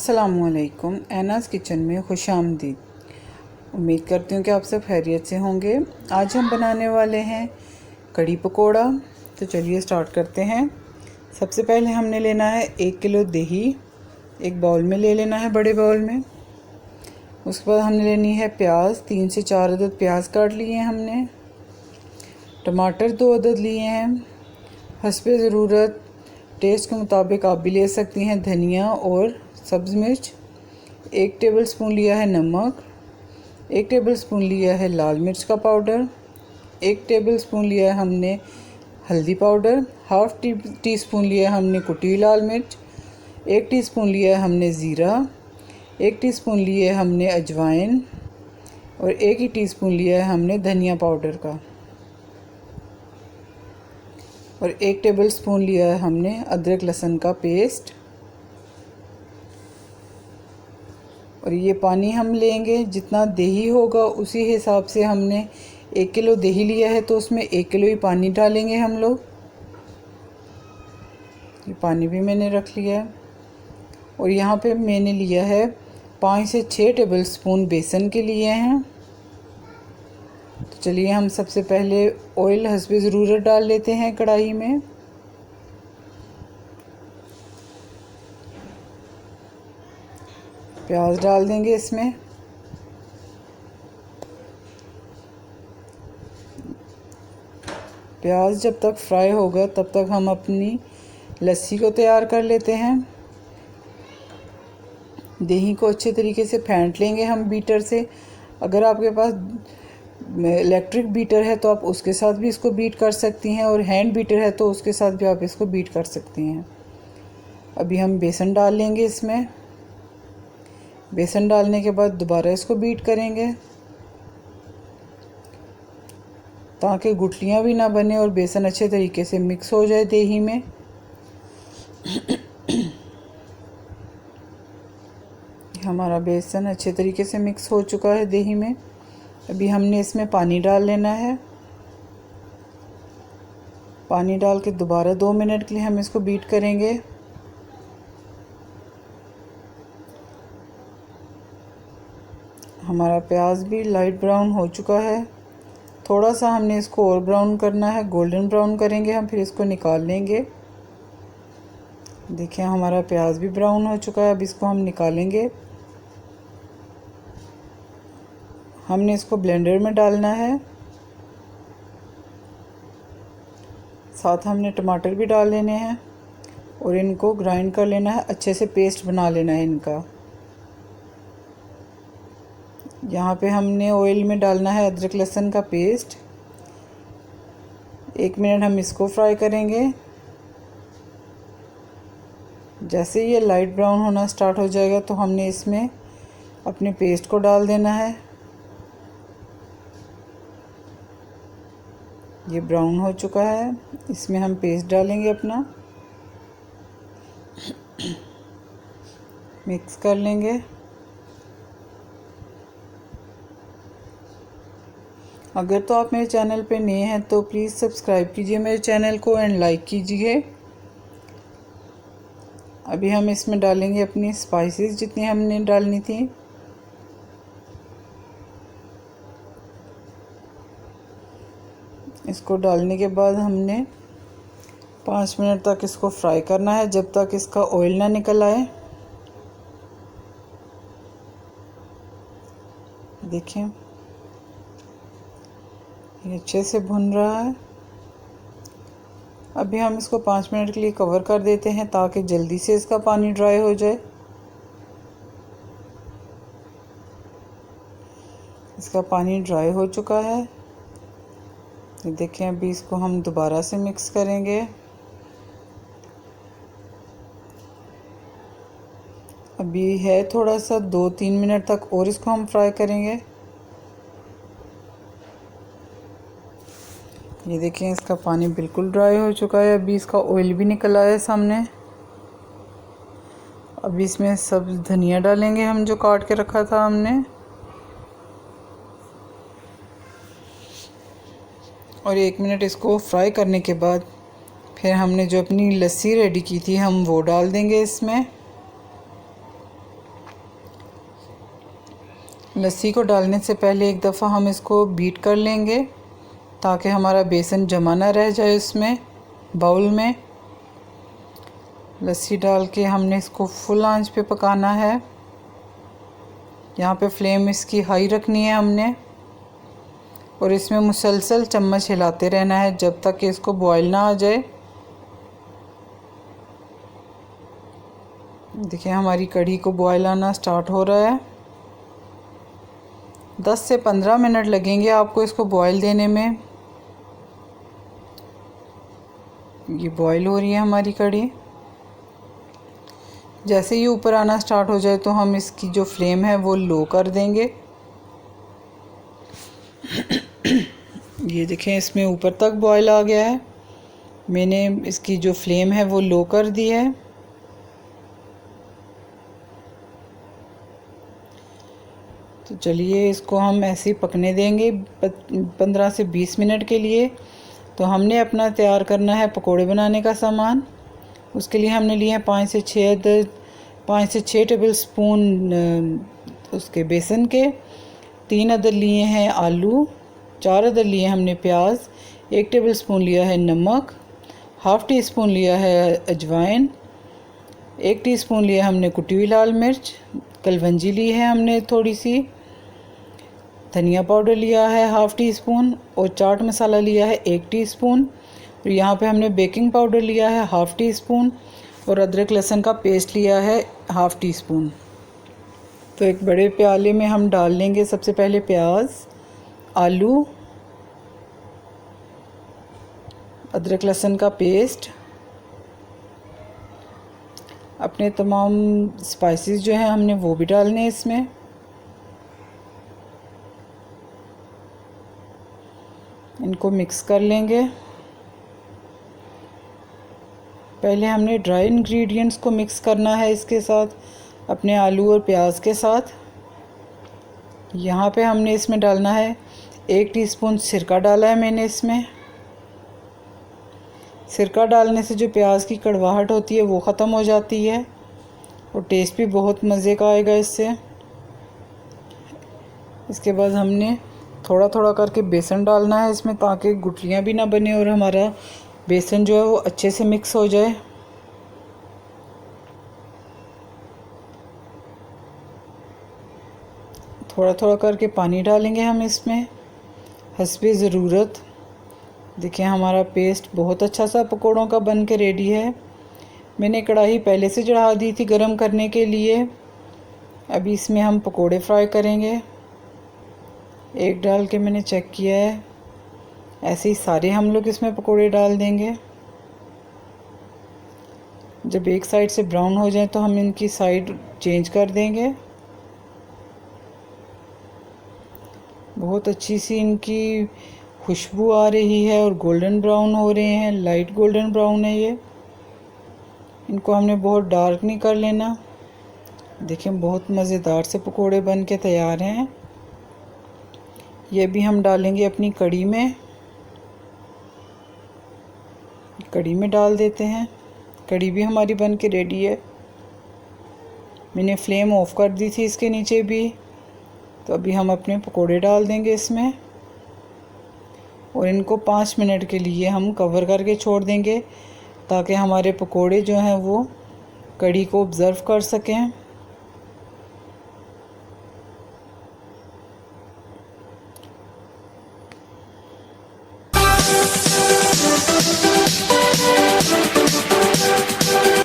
अस्सलामुअलैकुम। एनाज़ किचन में खुश आमदीद। उम्मीद करती हूँ कि आप सब खैरियत से होंगे। आज हम बनाने वाले हैं कड़ी पकोड़ा। तो चलिए स्टार्ट करते हैं। सबसे पहले हमने लेना है 1 किलो दही, एक बाउल में ले लेना है, बड़े बाउल में। उसके बाद हमने लेनी है प्याज, 3 से 4 अदद प्याज काट लिए हैं हमने। टमाटर 2 अदद लिए हैं। हस्बे ज़रूरत टेस्ट के मुताबिक आप भी ले सकती हैं धनिया और सब्ज़ मिर्च। 1 टेबलस्पून लिया है नमक, 1 टेबलस्पून लिया है लाल मिर्च का पाउडर, 1 टेबलस्पून लिया है हमने हल्दी पाउडर, हाफ़ टी स्पून लिया है हमने कुटी लाल मिर्च, 1 टीस्पून लिया है हमने ज़ीरा, 1 टीस्पून लिया है हमने अजवाइन और 1 ही टीस्पून लिया है हमने धनिया पाउडर का, और 1 टेबलस्पून लिया है हमने अदरक लहसुन का पेस्ट। और ये पानी हम लेंगे जितना दही होगा उसी हिसाब से। हमने 1 किलो दही लिया है तो उसमें 1 किलो ही पानी डालेंगे हम लोग। ये पानी भी मैंने रख लिया है। और यहाँ पे मैंने लिया है 5 से 6 टेबलस्पून बेसन के लिए हैं। तो चलिए हम सबसे पहले ऑयल हस्बे ज़रूरत डाल लेते हैं कढ़ाई में। प्याज डाल देंगे इसमें। प्याज जब तक फ्राई होगा तब तक हम अपनी लस्सी को तैयार कर लेते हैं। दही को अच्छे तरीके से फेंट लेंगे हम बीटर से। अगर आपके पास इलेक्ट्रिक बीटर है तो आप उसके साथ भी इसको बीट कर सकती हैं, और हैंड बीटर है तो उसके साथ भी आप इसको बीट कर सकती हैं। अभी हम बेसन डाल लेंगे इसमें। बेसन डालने के बाद दोबारा इसको बीट करेंगे ताकि गुठलियाँ भी ना बने और बेसन अच्छे तरीके से मिक्स हो जाए दही में। हमारा बेसन अच्छे तरीके से मिक्स हो चुका है दही में। अभी हमने इसमें पानी डाल लेना है। पानी डाल के दोबारा 2 मिनट के लिए हम इसको बीट करेंगे। हमारा प्याज भी लाइट ब्राउन हो चुका है। थोड़ा सा हमने इसको और ब्राउन करना है, गोल्डन ब्राउन करेंगे हम, फिर इसको निकाल लेंगे। देखिए हमारा प्याज भी ब्राउन हो चुका है। अब इसको हम निकालेंगे। हमने इसको ब्लेंडर में डालना है। साथ हमने टमाटर भी डाल लेने हैं और इनको ग्राइंड कर लेना है, अच्छे से पेस्ट बना लेना है इनका। यहाँ पे हमने ऑयल में डालना है अदरक लहसुन का पेस्ट। 1 मिनट हम इसको फ्राई करेंगे। जैसे ये लाइट ब्राउन होना स्टार्ट हो जाएगा तो हमने इसमें अपने पेस्ट को डाल देना है। ये ब्राउन हो चुका है, इसमें हम पेस्ट डालेंगे अपना, मिक्स कर लेंगे। अगर तो आप मेरे चैनल पे नए हैं तो प्लीज़ सब्सक्राइब कीजिए मेरे चैनल को एंड लाइक कीजिए। अभी हम इसमें डालेंगे अपनी स्पाइसेस जितनी हमने डालनी थी। इसको डालने के बाद हमने 5 मिनट तक इसको फ्राई करना है, जब तक इसका ऑयल ना निकल आए। देखिए ये अच्छे से भुन रहा है। अभी हम इसको 5 मिनट के लिए कवर कर देते हैं ताकि जल्दी से इसका पानी ड्राई हो जाए। इसका पानी ड्राई हो चुका है। देखें अभी इसको हम दोबारा से मिक्स करेंगे। अभी है थोड़ा सा 2-3 मिनट तक और इसको हम फ्राई करेंगे। ये देखें इसका पानी बिल्कुल ड्राई हो चुका है। अभी इसका ऑयल भी निकल आया है सामने। अभी इसमें सब धनिया डालेंगे हम, जो काट के रखा था हमने। और 1 मिनट इसको फ्राई करने के बाद फिर हमने जो अपनी लस्सी रेडी की थी हम वो डाल देंगे इसमें। लस्सी को डालने से पहले एक दफ़ा हम इसको बीट कर लेंगे ताकि हमारा बेसन जमा ना रह जाए इसमें बाउल में। लस्सी डाल के हमने इसको फुल आंच पे पकाना है। यहाँ पे फ्लेम इसकी हाई रखनी है हमने, और इसमें मुसलसल चम्मच हिलाते रहना है जब तक कि इसको बॉयल ना आ जाए। देखिए हमारी कढ़ी को बॉयल आना स्टार्ट हो रहा है। 10 से 15 मिनट लगेंगे आपको इसको बॉयल देने में। ये बॉयल हो रही है हमारी कढ़ी। जैसे ही ऊपर आना स्टार्ट हो जाए तो हम इसकी जो फ्लेम है वो लो कर देंगे। ये देखें इसमें ऊपर तक बॉयल आ गया है। मैंने इसकी जो फ्लेम है वो लो कर दी है। तो चलिए इसको हम ऐसे ही पकने देंगे 15 से 20 मिनट के लिए। तो हमने अपना तैयार करना है पकोड़े बनाने का सामान। उसके लिए हमने लिए हैं 5 से 6 टेबल स्पून उसके बेसन के, 3 अदद लिए हैं आलू, 4 अदद लिए हमने प्याज, 1 टेबल स्पून लिया है नमक, हाफ़ टी स्पून लिया है अजवाइन, 1 टीस्पून लिया हमने कुटी हुई लाल मिर्च, कलवंजी ली है हमने थोड़ी सी, धनिया पाउडर लिया है हाफ़ टी स्पून, और चाट मसाला लिया है 1 टीस्पून, और यहाँ पे हमने बेकिंग पाउडर लिया है हाफ़ टी स्पून, और अदरक लहसुन का पेस्ट लिया है हाफ़ टी स्पून। तो एक बड़े प्याले में हम डाल लेंगे सबसे पहले प्याज, आलू, अदरक लहसुन का पेस्ट, अपने तमाम स्पाइसेस जो हैं हमने वो भी डालने हैं इसमें। इनको मिक्स कर लेंगे। पहले हमने ड्राई इंग्रेडिएंट्स को मिक्स करना है इसके साथ, अपने आलू और प्याज के साथ। यहाँ पे हमने इसमें डालना है 1 टीस्पून सिरका डाला है मैंने इसमें। सिरका डालने से जो प्याज की कड़वाहट होती है वो ख़त्म हो जाती है, और टेस्ट भी बहुत मज़े का आएगा इससे। इसके बाद हमने थोड़ा थोड़ा करके बेसन डालना है इसमें ताकि गुठलियाँ भी ना बने और हमारा बेसन जो है वो अच्छे से मिक्स हो जाए। थोड़ा थोड़ा करके पानी डालेंगे हम इसमें हस्बे ज़रूरत। देखिए हमारा पेस्ट बहुत अच्छा सा पकोड़ों का बन के रेडी है। मैंने कढ़ाई पहले से चढ़ा दी थी गरम करने के लिए। अभी इसमें हम पकोड़े फ्राई करेंगे। एक डाल के मैंने चेक किया है, ऐसे ही सारे हम लोग इसमें पकोड़े डाल देंगे। जब एक साइड से ब्राउन हो जाए तो हम इनकी साइड चेंज कर देंगे। बहुत अच्छी सी इनकी खुशबू आ रही है और गोल्डन ब्राउन हो रहे हैं, लाइट गोल्डन ब्राउन है ये। इनको हमने बहुत डार्क नहीं कर लेना। देखें बहुत मज़ेदार से पकोड़े बन के तैयार हैं। ये भी हम डालेंगे अपनी कढ़ी में। कढ़ी में डाल देते हैं। कढ़ी भी हमारी बन के रेडी है। मैंने फ्लेम ऑफ कर दी थी इसके नीचे भी। तो अभी हम अपने पकोड़े डाल देंगे इसमें, और इनको 5 मिनट के लिए हम कवर करके छोड़ देंगे ताकि हमारे पकोड़े जो हैं वो कढ़ी को ऑब्ज़र्व कर सकें।